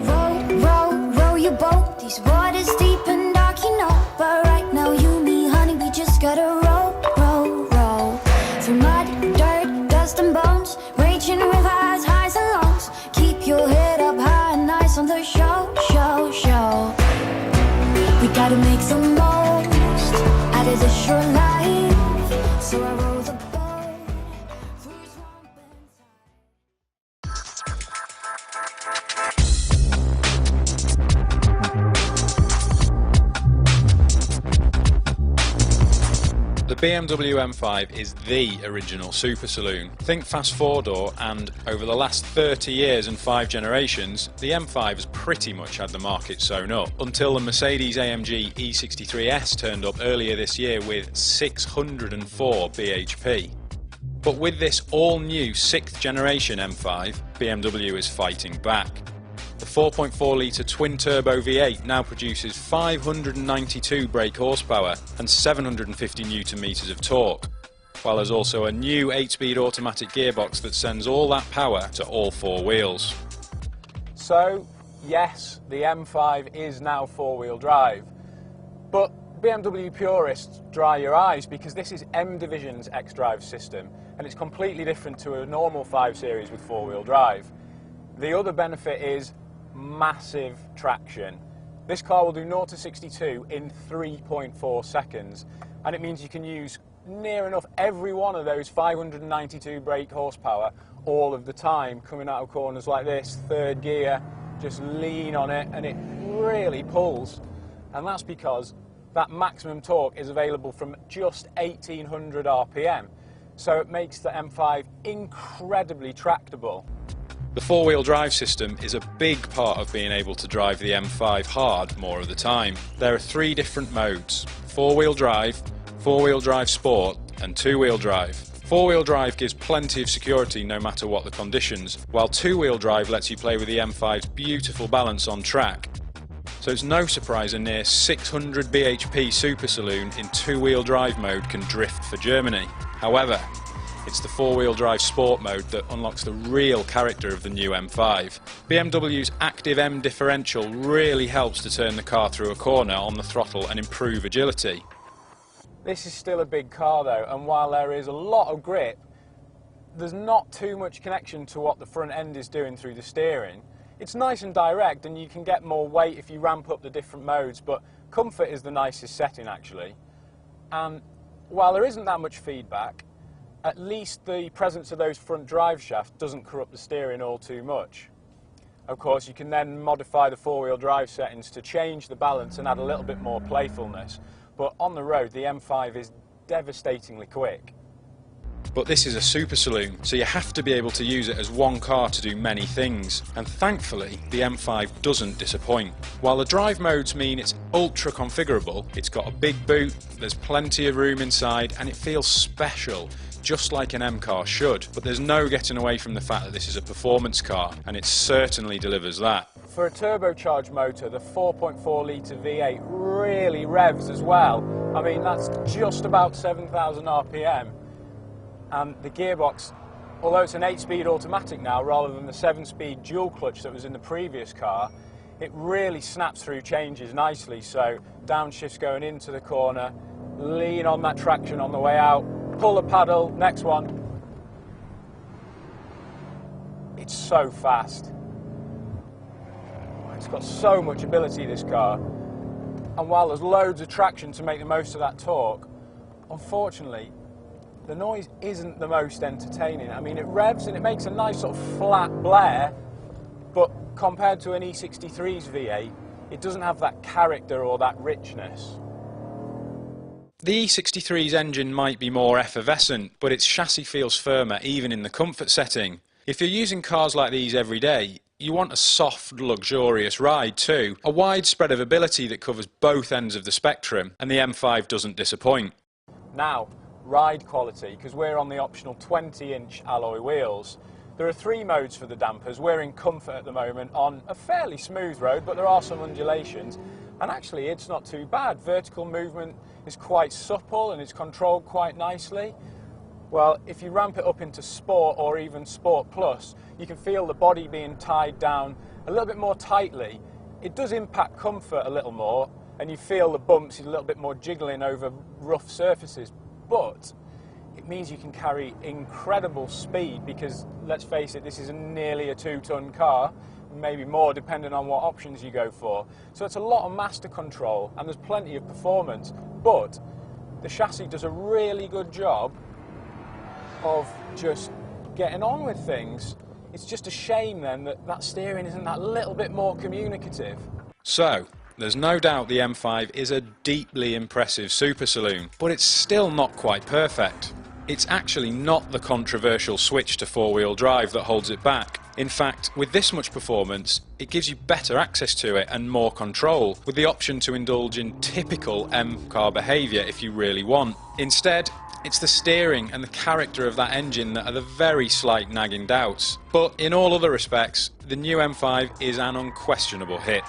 Row, row, row your boat. These waters deep and dark, you know. But right now, you, me, honey, we just gotta row, row, row. Through mud, dirt, dust and bones. Raging rivers, highs and lows. Keep your head up high and nice on the show, show, show. We gotta make the most out of this short life. So I row the boat through swamp and The BMW M5 is the original super saloon. Think fast four-door, and over the last 30 years and 5 generations, the M5 has pretty much had the market sewn up, until the Mercedes-AMG E63S turned up earlier this year with 604 bhp. But with this all-new 6th generation M5, BMW is fighting back. The 4.4-litre twin-turbo V8 now produces 592 brake horsepower and 750 Nm of torque, while there's also a new 8-speed automatic gearbox that sends all that power to all 4 wheels. So, yes, the M5 is now 4-wheel drive, but BMW purists, dry your eyes, because this is M Division's X-Drive system, and it's completely different to a normal 5 Series with 4-wheel drive. The other benefit is massive traction. This car will do 0 to 62 in 3.4 seconds, and it means you can use near enough every one of those 592 brake horsepower all of the time, coming out of corners like this, 3rd gear, just lean on it and it really pulls. And that's because that maximum torque is available from just 1800 RPM, so it makes the M5 incredibly tractable. The 4-wheel drive system is a big part of being able to drive the M5 hard more of the time. There are 3 different modes: 4-wheel drive, 4-wheel drive sport and 2-wheel drive. 4-wheel drive gives plenty of security no matter what the conditions, while 2-wheel drive lets you play with the M5's beautiful balance on track. So it's no surprise a near 600 bhp super saloon in 2-wheel drive mode can drift for Germany. However, it's the 4-wheel drive sport mode that unlocks the real character of the new M5. BMW's active M differential really helps to turn the car through a corner on the throttle and improve agility. This is still a big car though, and while there is a lot of grip, there's not too much connection to what the front end is doing through the steering. It's nice and direct, and you can get more weight if you ramp up the different modes, but comfort is the nicest setting actually. And while there isn't that much feedback, at least the presence of those front drive shafts doesn't corrupt the steering all too much. Of course, you can then modify the 4-wheel drive settings to change the balance and add a little bit more playfulness, but on the road the M5 is devastatingly quick. But this is a super saloon, so you have to be able to use it as one car to do many things, and thankfully the M5 doesn't disappoint. While the drive modes mean it's ultra configurable, it's got a big boot, there's plenty of room inside, and it feels special, just like an M car should. But there's no getting away from the fact that this is a performance car, and it certainly delivers that. For a turbocharged motor, the 4.4-litre V8 really revs as well. I mean, that's just about 7,000 RPM. And the gearbox, although it's an 8-speed automatic now rather than the 7-speed dual clutch that was in the previous car, it really snaps through changes nicely. So downshifts going into the corner, lean on that traction on the way out, pull the paddle, next one. It's so fast. It's got so much ability, this car. And while there's loads of traction to make the most of that torque, unfortunately, the noise isn't the most entertaining. I mean, it revs and it makes a nice sort of flat blare, but compared to an E63's V8, it doesn't have that character or that richness. The E63's engine might be more effervescent, but its chassis feels firmer even in the comfort setting. If you're using cars like these every day, you want a soft, luxurious ride too. A wide spread of ability that covers both ends of the spectrum, and the M5 doesn't disappoint. Now, ride quality, because we're on the optional 20-inch alloy wheels. There are 3 modes for the dampers. We're in comfort at the moment on a fairly smooth road, but there are some undulations, and actually it's not too bad. Vertical movement is quite supple and it's controlled quite nicely. Well, if you ramp it up into Sport or even Sport Plus, you can feel the body being tied down a little bit more tightly. It does impact comfort a little more, and you feel the bumps a little bit more jiggling over rough surfaces, but it means you can carry incredible speed because, let's face it, this is nearly a 2-ton car, maybe more depending on what options you go for. So it's a lot of master control and there's plenty of performance, but the chassis does a really good job of just getting on with things. It's just a shame then that steering isn't that little bit more communicative. So, there's no doubt the M5 is a deeply impressive super saloon, but it's still not quite perfect. It's actually not the controversial switch to four-wheel drive that holds it back. In fact, with this much performance, it gives you better access to it and more control, with the option to indulge in typical M-car behaviour if you really want. Instead, it's the steering and the character of that engine that are the very slight nagging doubts. But in all other respects, the new M5 is an unquestionable hit.